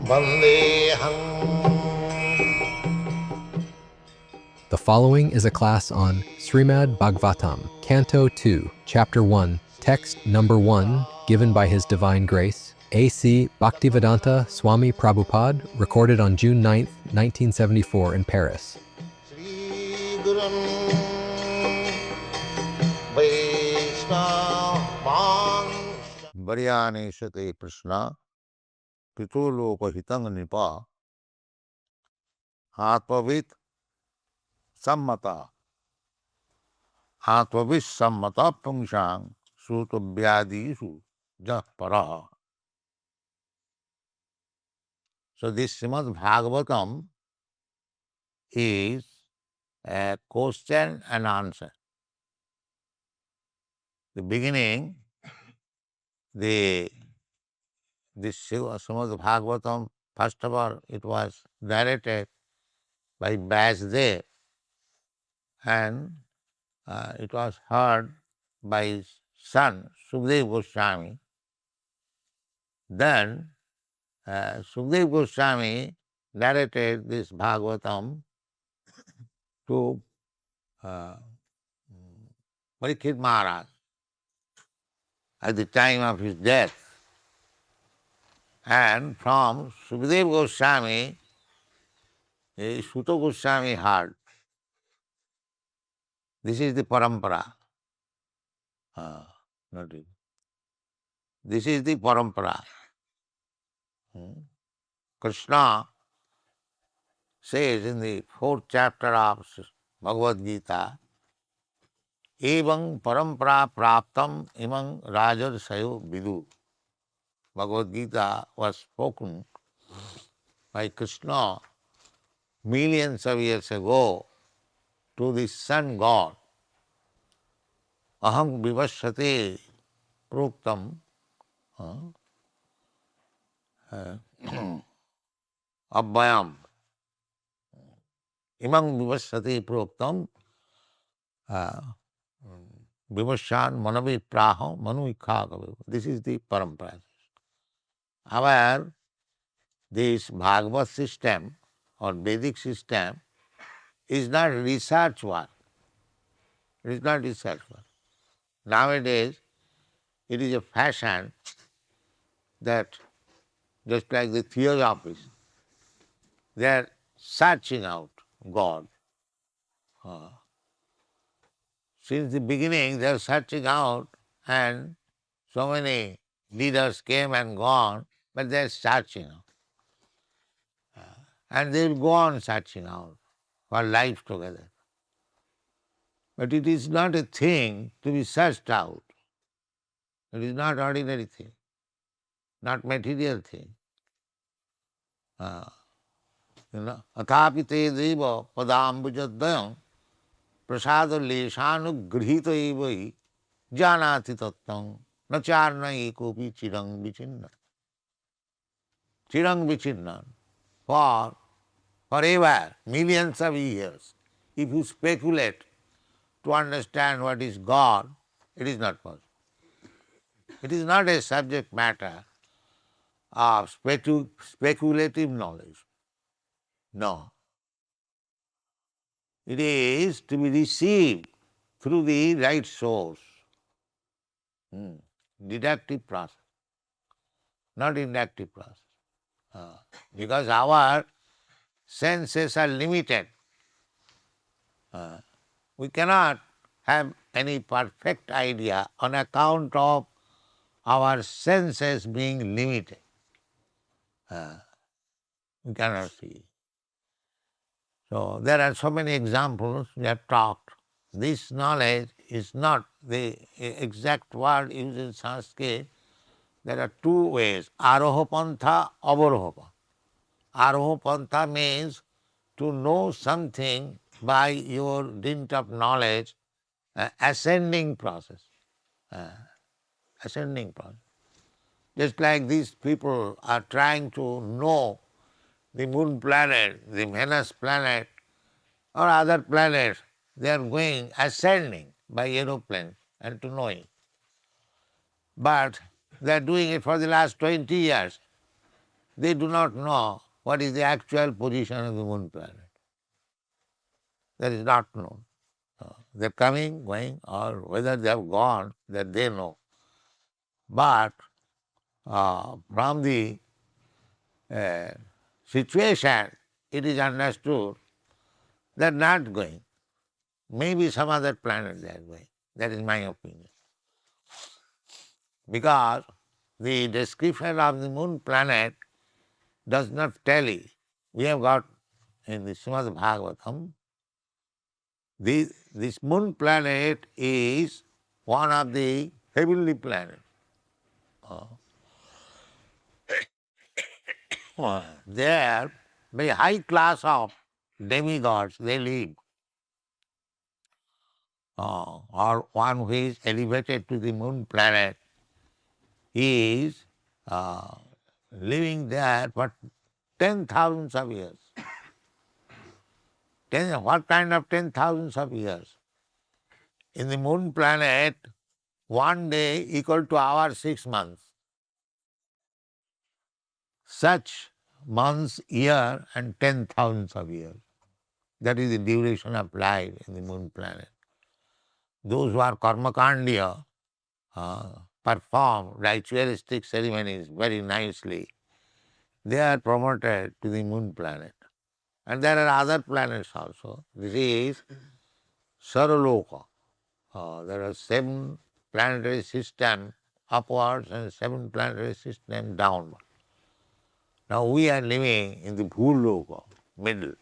Vandeham. The following is a class on Srimad Bhagavatam, Canto 2, Chapter 1, Text Number 1, given by His Divine Grace, A.C. Bhaktivedanta Swami Prabhupada, recorded on June 9th, 1974 in Paris. Sri Gurun Vaishnava. Varyani Sate Krishna Pituloko Hitang Nipa Atvavit Sammata Atvavit Sammata Pungshang Suto Vyadisu Japara. So this Srimad Bhagavatam is a question and answer. The beginning, this Srimad Bhagavatam, first of all, it was narrated by Vyasdev, and it was heard by his son, Sukadeva Goswami. Then Sukadeva Goswami narrated this Bhagavatam to Parikshit Maharaj at the time of his death. And from Sukadeva Goswami, Suta Goswami heard. This is the parampara. Not it. This is the parampara. Krishna says in the 4th chapter of Bhagavad Gita, Evang parampara praptam imang rajarsayo vidu. Bhagavad Gita was spoken by Krishna millions of years ago to the sun god. Aham vivasate proktam abhayam. Imang vivasate proktam vivasyan manavi praha manu ikha. This is the parampara. However, this Bhagavad system or Vedic system is not research work. It is not research work. Nowadays, it is a fashion that just like the theosophists, they are searching out God. Since the beginning, they are searching out, and so many leaders came and gone, but they are searching out. And they will go on searching out for life together. But it is not a thing to be searched out. It is not ordinary thing, not material thing. Athapi te deva padambujadayam prasada leshanu grihita evai janati tattam nacharna ekopi chirang vichinna. Chirang vichinna. Forever, millions of years, if you speculate to understand what is God, it is not possible. It is not a subject matter of speculative knowledge. No. It is to be received through the right source. Deductive process, not inductive process. Because our senses are limited. We cannot have any perfect idea on account of our senses being limited. We cannot see. So there are so many examples we have talked. This knowledge is not the exact word used in Sanskrit. There are two ways, aroha pantha, avaroha pantha. Aroha pantha means to know something by your dint of knowledge, ascending process. Ascending process. Just like these people are trying to know the moon planet, the Venus planet, or other planets, they are going ascending by aeroplane and to know it. But they are doing it for the last 20 years. they do not know what is the actual position of the moon planet. That is not known. They're coming, going, or whether they have gone, that they know. But from the situation, it is understood they're not going. Maybe some other planet they are going. That is my opinion. Because the description of the moon planet does not tally. We have got in the Srimad Bhagavatam, this moon planet is one of the heavenly planets. There, very high class of demigods, they live. Or one who is elevated to the moon planet is living there for 10,000s of years. What kind of 10,000s of years? In the moon planet, one day equal to our 6 months. Such months, year, and 10,000s of years. That is the duration of life in the moon planet. Those who are karmakandiya perform ritualistic ceremonies very nicely. They are promoted to the moon planet. And there are other planets also. This is Saraloka. There are 7 planetary systems upwards and 7 planetary systems downward. Now we are living in the Bhuloka, middle.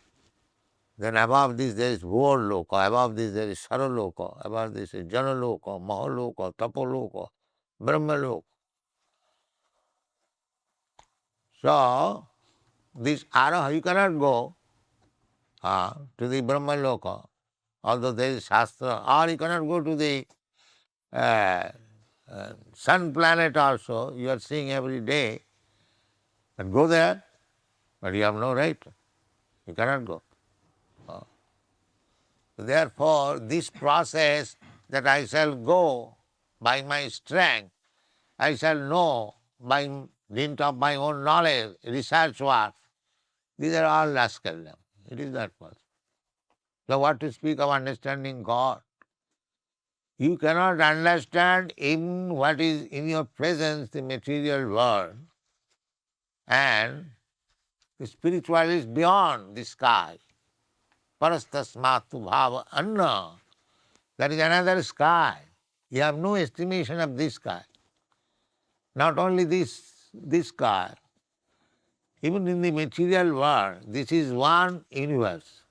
Then above this there is Bhurloka, above this there is Saraloka, above this is Janaloka, Mahaloka, Tapoloka, Brahmaloka. So, this Araha, you cannot go to the Brahmaloka, although there is Shastra, or you cannot go to the sun planet also, you are seeing every day, and go there, but you have no right. You cannot go. Therefore, this process that I shall go by my strength, I shall know by dint of my own knowledge, research work, these are all rascaldom. It is not possible. So what to speak of understanding God? You cannot understand even what is in your presence, the material world, and the spiritual is beyond the sky. Parastasmatu bhava anna. That is another sky. You have no estimation of this sky. Not only this sky, even in the material world, this is one universe.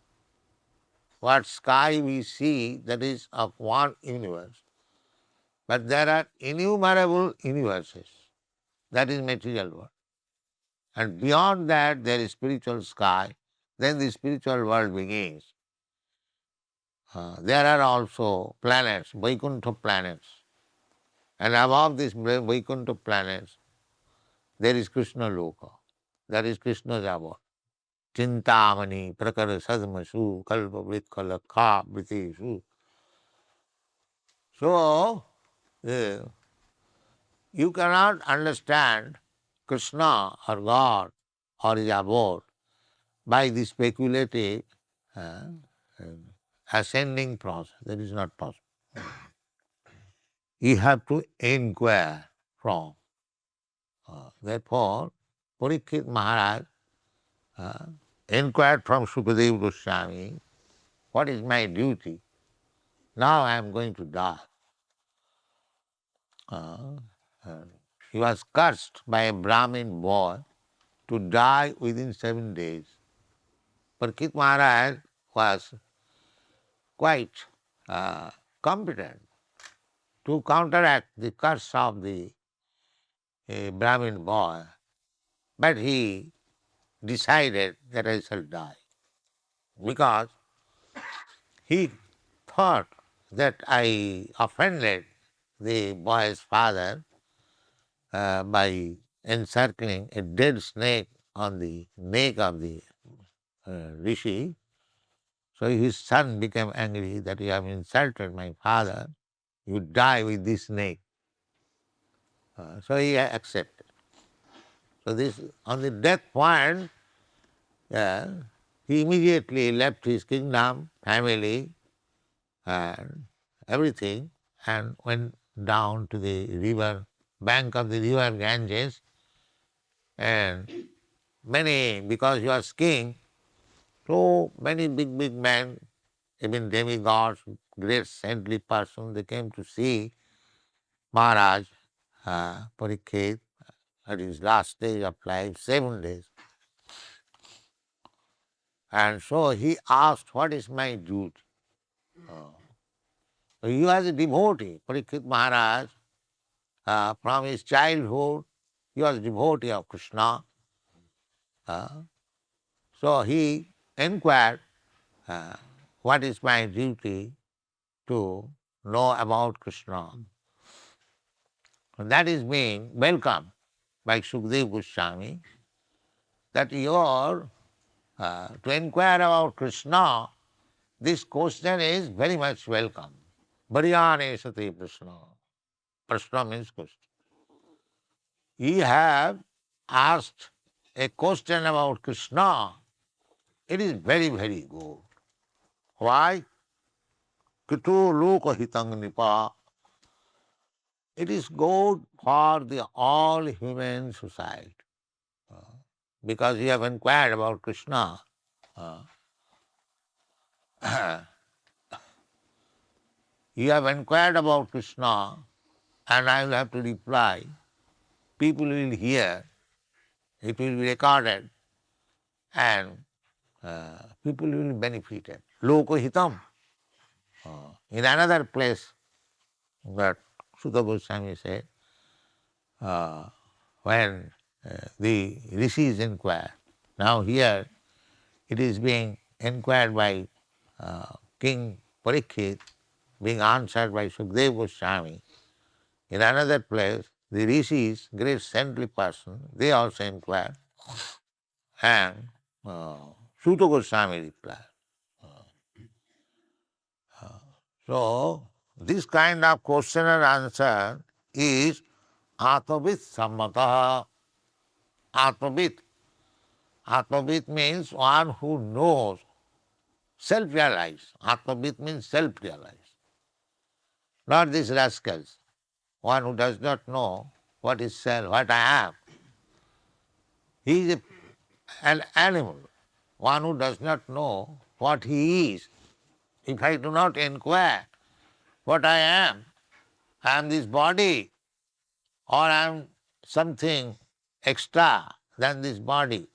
What sky we see, that is of one universe. But there are innumerable universes. That is material world. And beyond that, there is spiritual sky. Then the spiritual world begins. There are also planets, Vaikuntha planets. And above these Vaikuntha planets, there is Krishna Loka. That is Krishna's abode. Chintamani prakara sadmasu kalpa vritkala kha vriteshu. So, you cannot understand Krishna or God or his abode by the speculative ascending process. That is not possible. You have to inquire from. Therefore, Parikshit Maharaj inquired from Sukadeva Goswami, what is my duty? Now I am going to die. He was cursed by a Brahmin boy to die within 7 days. Parikshit Maharaj was quite competent to counteract the curse of the Brahmin boy, but he decided that I shall die because he thought that I offended the boy's father by encircling a dead snake on the neck of the rishi. So his son became angry that you have insulted my father, you die with this snake. So he accepted. So this, on the death point, he immediately left his kingdom, family, and everything, and went down to the river, bank of the river Ganges, and many, because he was king, so many big men, even demigods, great saintly persons, they came to see Maharaj Parikshit at his last stage of life, 7 days. And so he asked, what is my duty? So he was a devotee. Parikshit Maharaj, from his childhood, he was a devotee of Krishna. So he inquired, what is my duty to know about Krishna? And that is being welcomed by Sukadeva Goswami, that your to inquire about Krishna, this question is very much welcome. Bharyane sati prashna. Prashna means question. You have asked a question about Krishna. It is very, very good. Why? Kito loka hitang nipa. It is good for the all human society. Because you have inquired about Krishna. You have inquired about Krishna, and I will have to reply. People will hear, it will be recorded, and people will be benefited. Loko hitam. In another place, that Sutta Goswami said, when the rishis inquire, now here it is being inquired by King Parikshit, being answered by Sukadeva Goswami. In another place, the rishis, great saintly person, they also inquire, and Suta Goswami replied. So, this kind of question and answer is Atmavit Sammata. Atmavit. Atmavit means one who knows, self-realized. Atmavit means self-realized. Not these rascals. One who does not know what is self, what I am. He is an animal. One who does not know what he is. If I do not inquire what I am this body, or I am something extra than this body.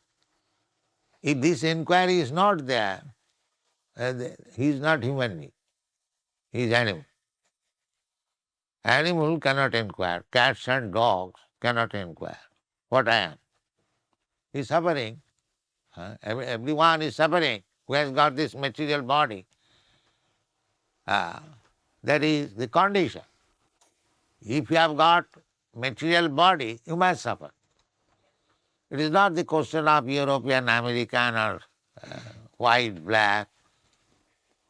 If this inquiry is not there, he is not human being. He is animal. Animal cannot inquire. Cats and dogs cannot inquire what I am. He is suffering. Everyone is suffering who has got this material body. That is the condition. If you have got material body, you must suffer. It is not the question of European, American, or white, black.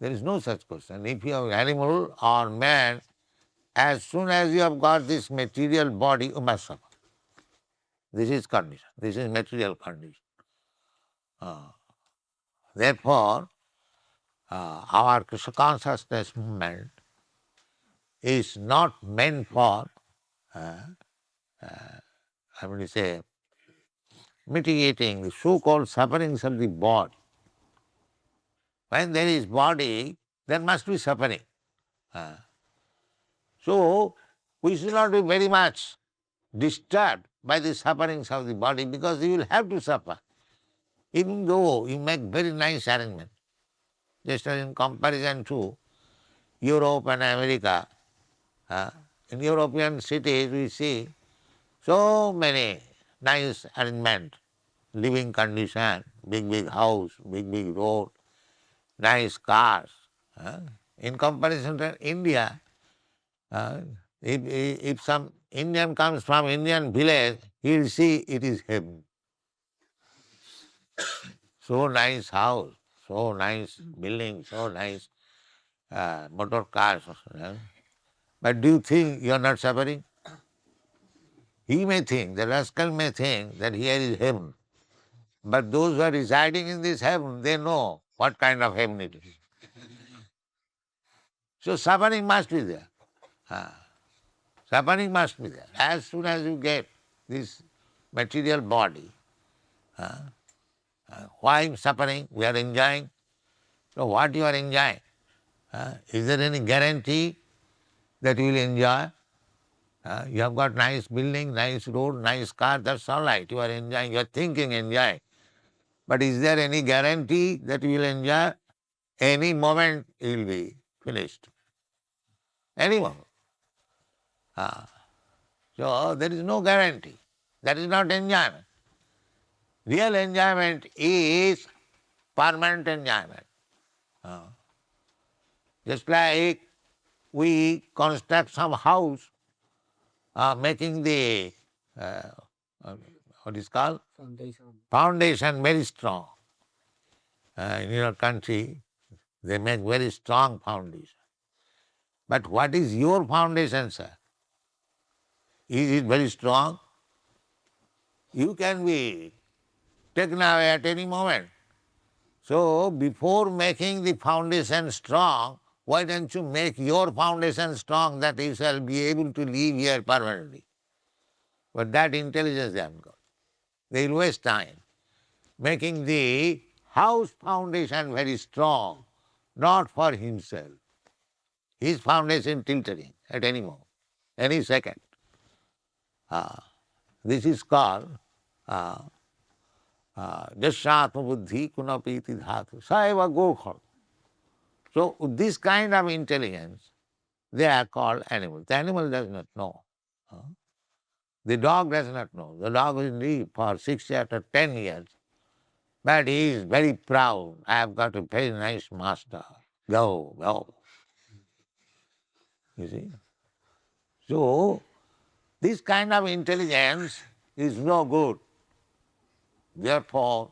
There is no such question. If you are animal or man, as soon as you have got this material body, you must suffer. This is condition. This is material condition. Therefore, our Krishna consciousness movement is not meant for, I mean to say, mitigating the so-called sufferings of the body. When there is body, there must be suffering. So, we should not be very much disturbed by the sufferings of the body, because you will have to suffer. Even though you make very nice arrangement, just as in comparison to Europe and America. In European cities we see so many nice arrangement, living condition, big house, big road, nice cars. In comparison to India, if some Indian comes from Indian village, he will see it is heaven. So nice house, so nice building, so nice motor cars. But do you think you are not suffering? He may think, the rascal may think that here is heaven. But those who are residing in this heaven, they know what kind of heaven it is. So suffering must be there. Suffering must be there. As soon as you get this material body, why suffering? We are enjoying. So what you are enjoying? Is there any guarantee that you will enjoy? You have got nice building, nice road, nice car, that's all right. You are enjoying, you are thinking enjoy. But is there any guarantee that you will enjoy? Any moment you will be finished. Any moment. So there is no guarantee. That is not enjoyment. Real enjoyment is permanent enjoyment. Just like we construct some house, making the what is called? Foundation very strong. In your country, they make very strong foundation. But what is your foundation, sir? Is it very strong? You can be taken away at any moment. So before making the foundation strong, why don't you make your foundation strong that you shall be able to live here permanently? But that intelligence they haven't got. They will waste time making the house foundation very strong, not for himself. His foundation tilting at any moment, any second. This is called Jasyatma buddhi kunapiti dhatu saeva gokhal. So this kind of intelligence, they are called animals. The animal does not know. The dog does not know. The dog will live for 6 years or 10 years, but he is very proud. I have got a very nice master. Go, go. You see? So this kind of intelligence is no good. Therefore,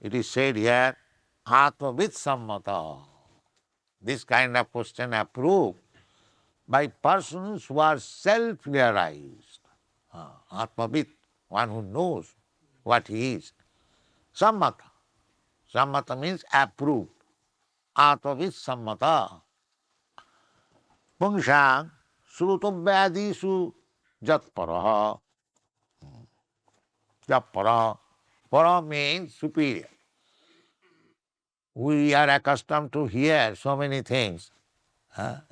it is said here, Atmavid Sammata. This kind of question approved by persons who are self-realized. Atmavid, one who knows what he is. Sammata. Sammata means approved. Atmavid Sammata. Pungshang Srutovyadisu Jatparaha. Jatparaha. Para means superior. We are accustomed to hear so many things,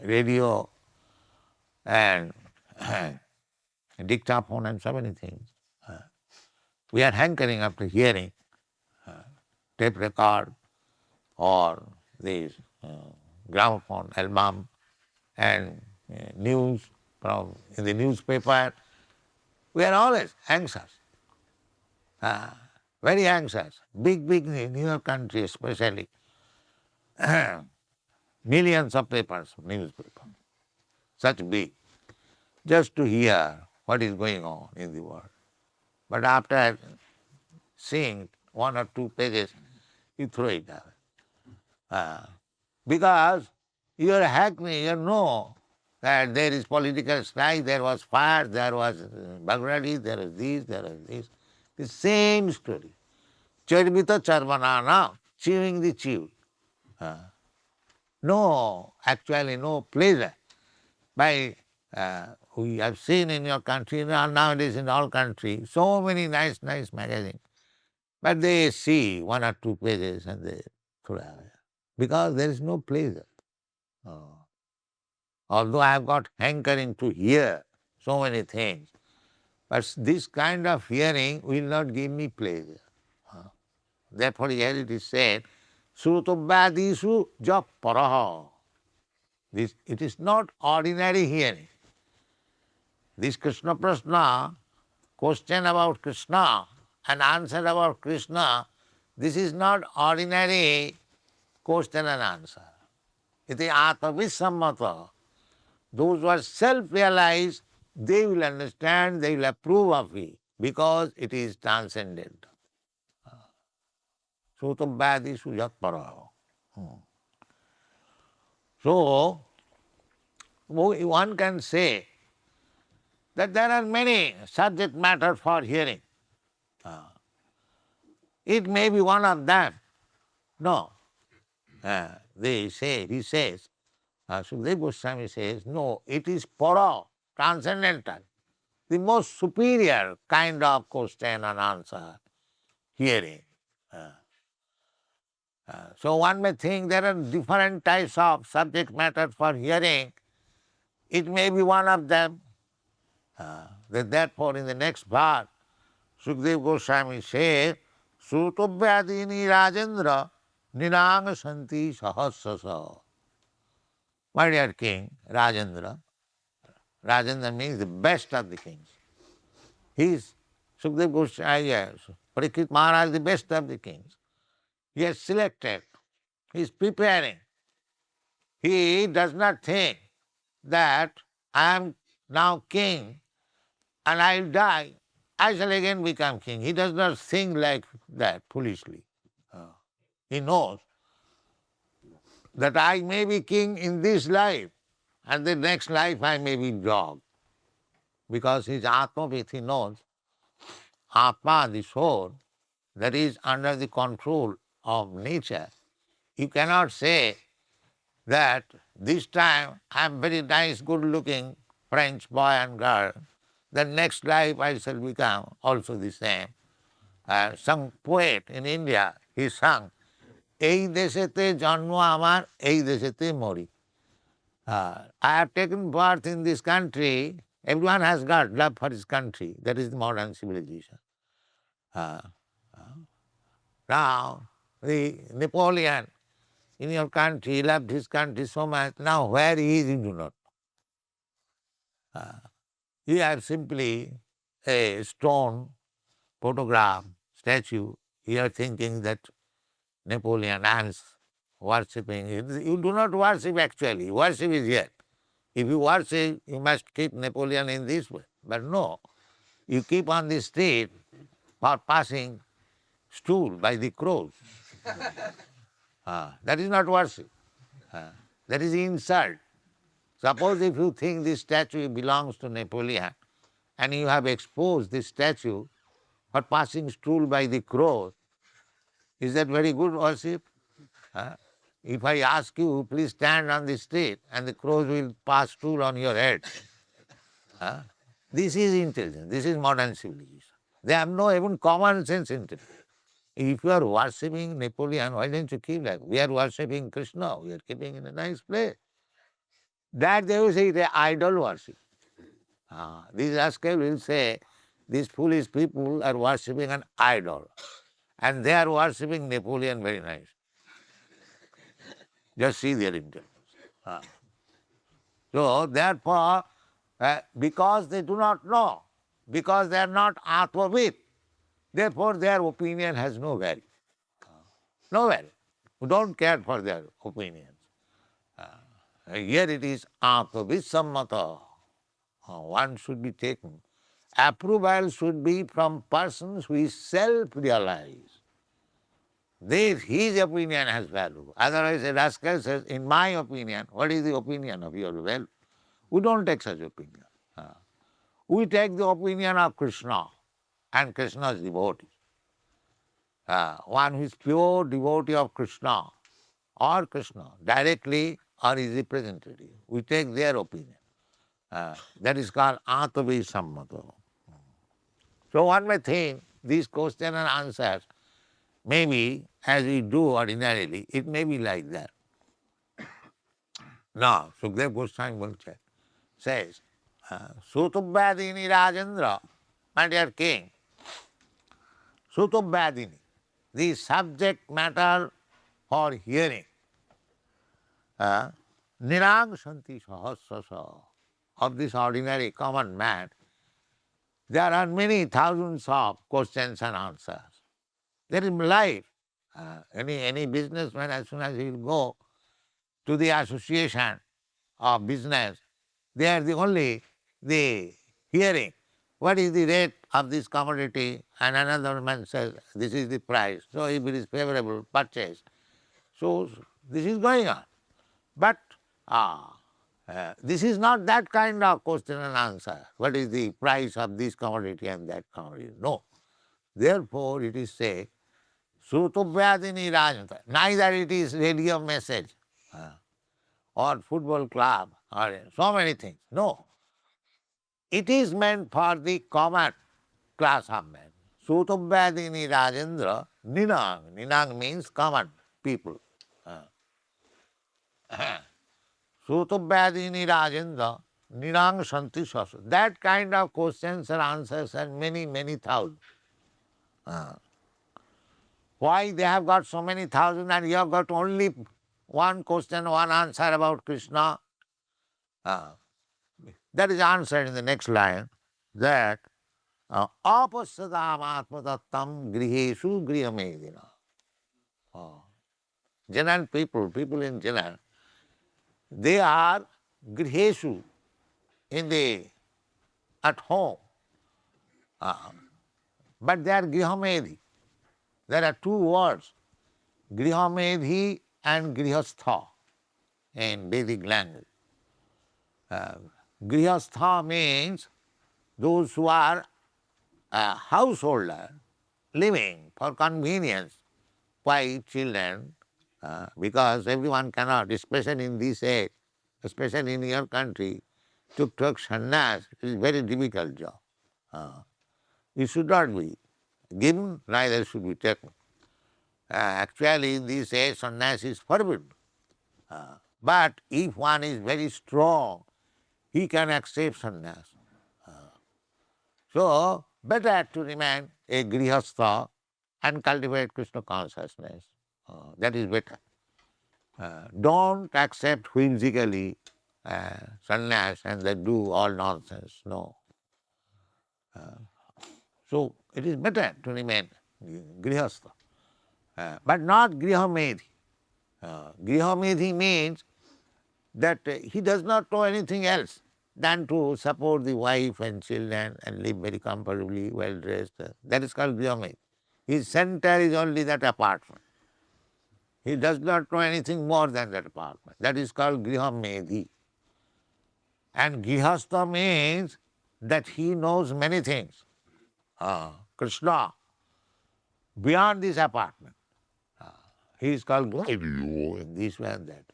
radio and dictaphone and so many things. We are hankering after hearing tape record or this gramophone album and news from in the newspaper. We are always anxious, very anxious. Big in your country especially. Millions of papers, newspaper, such big, just to hear what is going on in the world. But after seeing 1 or 2 pages, you throw it away. Because you are hackney, you know that there is political strife, there was fire, there was Bhagavad, there was this, there was this. The same story. Charitamrita charvanana, chewing the chew. No, actually no pleasure. We have seen in your country, nowadays in all countries, so many nice magazines. But they see 1 or 2 pages and they throw away. Because there is no pleasure. Although I have got hankering to hear so many things, but this kind of hearing will not give me pleasure. Therefore here it is said, Srutovyadisu japaraha. It is not ordinary hearing. This Krishna Prashna, question about Krishna and answer about Krishna, this is not ordinary question and answer. It is Atmavisammata. Those who are self-realized, they will understand, they will approve of it, because it is transcendental. Srutovyadisu yatparaha. So, one can say that there are many subject matter for hearing. It may be one of them. No. He says, Sukadeva Goswami says, no, it is para, transcendental, the most superior kind of question and answer, hearing. So one may think there are different types of subject matter for hearing. It may be one of them. Therefore, in the next part, Sukadeva Goswami says, Srutovyadini Rajendra Niranga Santi Sahasrasa. My dear king, Rajendra. Rajendra means the best of the kings. He is Sukadeva Goswami, Parikshit Maharaj, the best of the kings. He has selected, he is preparing. He does not think that I am now king and I will die, I shall again become king. He does not think like that foolishly. He knows that I may be king in this life and the next life I may be dog. Because his Atma-vid, he knows Atma, the soul, that is under the control of nature. You cannot say that this time I am very nice, good-looking French boy and girl, the next life I shall become also the same. Some poet in India, he sung, Ei deshete janma amar, ei deshete mori. I have taken birth in this country. Everyone has got love for his country. That is the modern civilization. Now, the Napoleon in your country, he loved his country so much. Now, where he is, you do not know. You have simply a stone photograph, statue. You are thinking that Napoleon is worshipping. You do not worship actually. Worship is here. If you worship, you must keep Napoleon in this way. But no, you keep on the street for passing stool by the crows. That is not worship. That is insult. Suppose if you think this statue belongs to Napoleon and you have exposed this statue for passing stool by the crows, is that very good worship? If I ask you, please stand on the street and the crows will pass stool on your head. This is intelligence. This is modern civilization. They have no even common sense intelligence. If you are worshipping Napoleon, why don't you keep like we are worshipping Krishna? We are keeping in a nice place. That they will say the idol worship. These rascals will say these foolish people are worshipping an idol, and they are worshipping Napoleon very nice. Just see their intelligence. So therefore, because they do not know, because they are not Atma-vid, therefore their opinion has no value. No value. We don't care for their opinions. Here it is Atma-vid sammata. One should be taken. Approval should be from persons who is self-realized. His opinion has value. Otherwise, a rascal says, in my opinion, what is the opinion of your value? We don't take such opinion. We take the opinion of Krishna and Krishna's devotee. One who is pure devotee of Krishna or Krishna, directly or is representative. We take their opinion. That is called Atma-vid sammata. So one may think these questions and answers maybe as we do ordinarily, it may be like that. No, Sukadeva Goswami says, Srutovyadini Rajendra, my dear king, Srutovyadini, the subject matter for hearing, Nirang Santi Sahasrasa, of this ordinary common man, there are many thousands of questions and answers. There is life. Any businessman, as soon as he will go to the association of business, they are the hearing. What is the rate of this commodity? And another man says, this is the price. So if it is favorable, purchase. So this is going on. But This is not that kind of question and answer. What is the price of this commodity and that commodity? No. Therefore, it is said, Srutovyadini Rajanta. Neither it is radio message or football club or so many things. No. It is meant for the common class of men. Srutovyadini Rajendra Ninang. Ninang means common people. Srutovyadini Rajendra Ninang Shanti Sasu. That kind of questions and answers and many, many thousands. Why they have got so many thousands and you have got only one question, one answer about Krishna? That is answered in the next line, that apasadam atmatattam griheshu griyamedina. General people in general, they are griheshu at home, but they are grihamedhi. There are two words, grihamedhi and grihastha in Vedic language. Grihastha means those who are householder, living for convenience, wife, children, because everyone cannot, especially in this age, especially in your country, to take sannyas is a very difficult job. It should not be given, neither should be taken. Actually, in this age, sannyas is forbidden. But if one is very strong, he can accept sannyas. So, better to remain a grihastha and cultivate Krishna consciousness. That is better. Don't accept whimsically sannyas and then do all nonsense. No. So, it is better to remain grihastha. But not grihamedhi. Grihamedhi means that he does not know anything else than to support the wife and children and live very comfortably, well dressed. That is called grihamedhi. His center is only that apartment. He does not know anything more than that apartment. That is called grihamedhi. And grihastha means that he knows many things. Krishna, beyond this apartment. He is called in this way and that.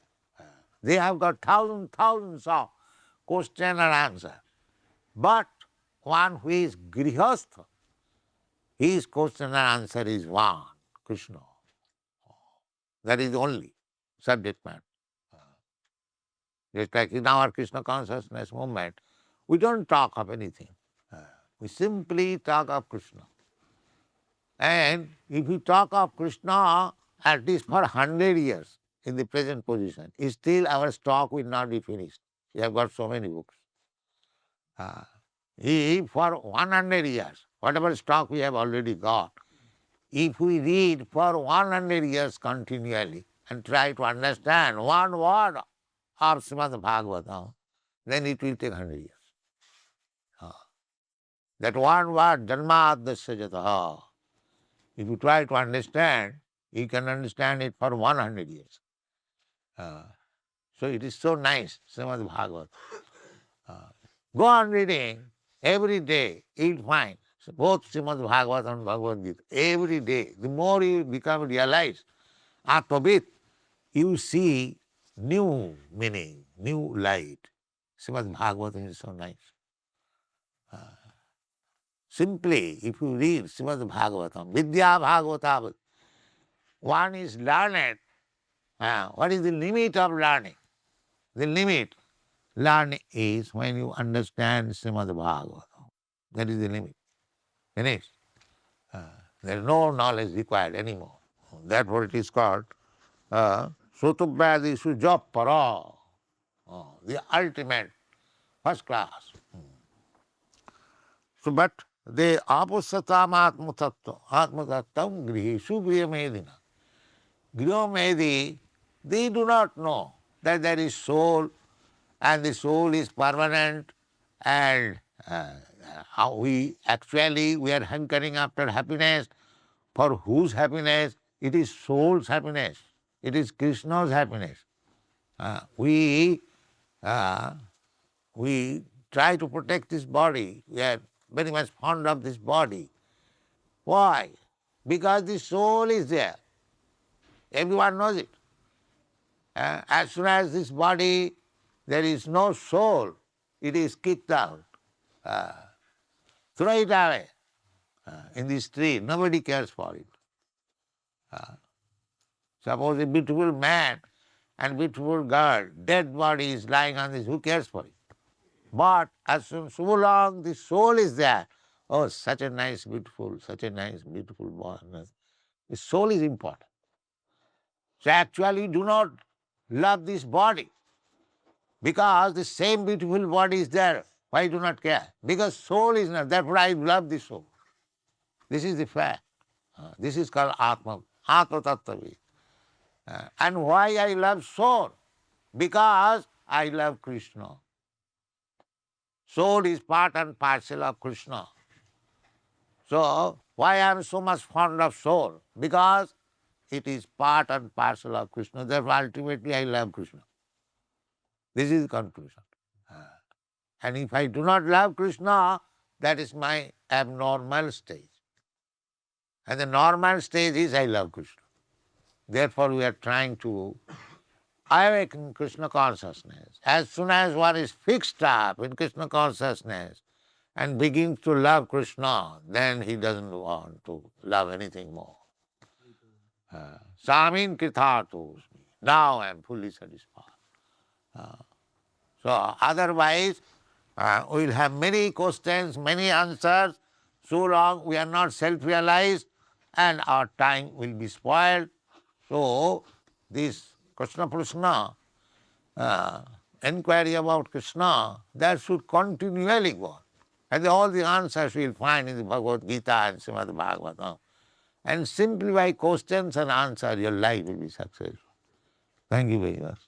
They have got thousands of question and answer. But one who is grihastha, his question and answer is one, Krishna. That is only subject matter. Just like in our Krishna consciousness movement, we don't talk of anything. We simply talk of Krishna. And if we talk of Krishna at least for 100 years in the present position, still our stock will not be finished. We have got so many books. If for 100 years, whatever stock we have already got, if we read for 100 years continually and try to understand one word of Srimad Bhagavatam, then it will take 100 years. That one word, Janmadasya Jataha, if you try to understand, you can understand it for 100 years. So it is so nice, Srimad Bhagavatam. Go on reading every day, you'll find both Srimad Bhagavatam and Bhagavad Gita. Every day, the more you become realized, Atmavit, you see new meaning, new light. Srimad Bhagavatam is so nice. Simply, if you read Srimad Bhagavatam, Vidya Bhagavata, one is learned. What is the limit of learning? The limit learning is when you understand Srimad Bhagavatam. That is the limit. Finished. There is no knowledge required anymore. Therefore it is called Srutovyadi Sujapara, the ultimate, first class. So, but the apasatam atmatattam grihishu griyamedina. Griyamedi, they do not know that there is soul and the soul is permanent and how we are hankering after happiness. For whose happiness? It is soul's happiness. It is Krishna's happiness. We we try to protect this body. We are very much fond of this body. Why? Because the soul is there. Everyone knows it. As soon as this body, there is no soul, it is kicked out. Throw it away in the street. Nobody cares for it. Suppose a beautiful man and beautiful girl, dead body is lying on this, who cares for it? But as soon so long the soul is there, oh, such a nice, beautiful boy. The soul is important. So actually do not love this body because the same beautiful body is there. Why do not care? Because soul is not. Therefore I love the soul. This is the fact. This is called Atma Tattva. And why I love soul? Because I love Krishna. Soul is part and parcel of Krishna. So why I am so much fond of soul? Because it is part and parcel of Krishna. Therefore ultimately I love Krishna. This is the conclusion. And if I do not love Krishna, that is my abnormal stage. And the normal stage is I love Krishna. Therefore we are trying to awaken Krishna consciousness. As soon as one is fixed up in Krishna consciousness and begins to love Krishna, then he doesn't want to love anything more. Samin Krithatosmi. Now I am fully satisfied. So otherwise we will have many questions, many answers. So long we are not self-realized and our time will be spoiled. So this Krishna Prashna, inquiry about Krishna, that should continually go on. And all the answers we will find in the Bhagavad Gita and Srimad Bhagavatam. And simply by questions and answers, your life will be successful. Thank you very much.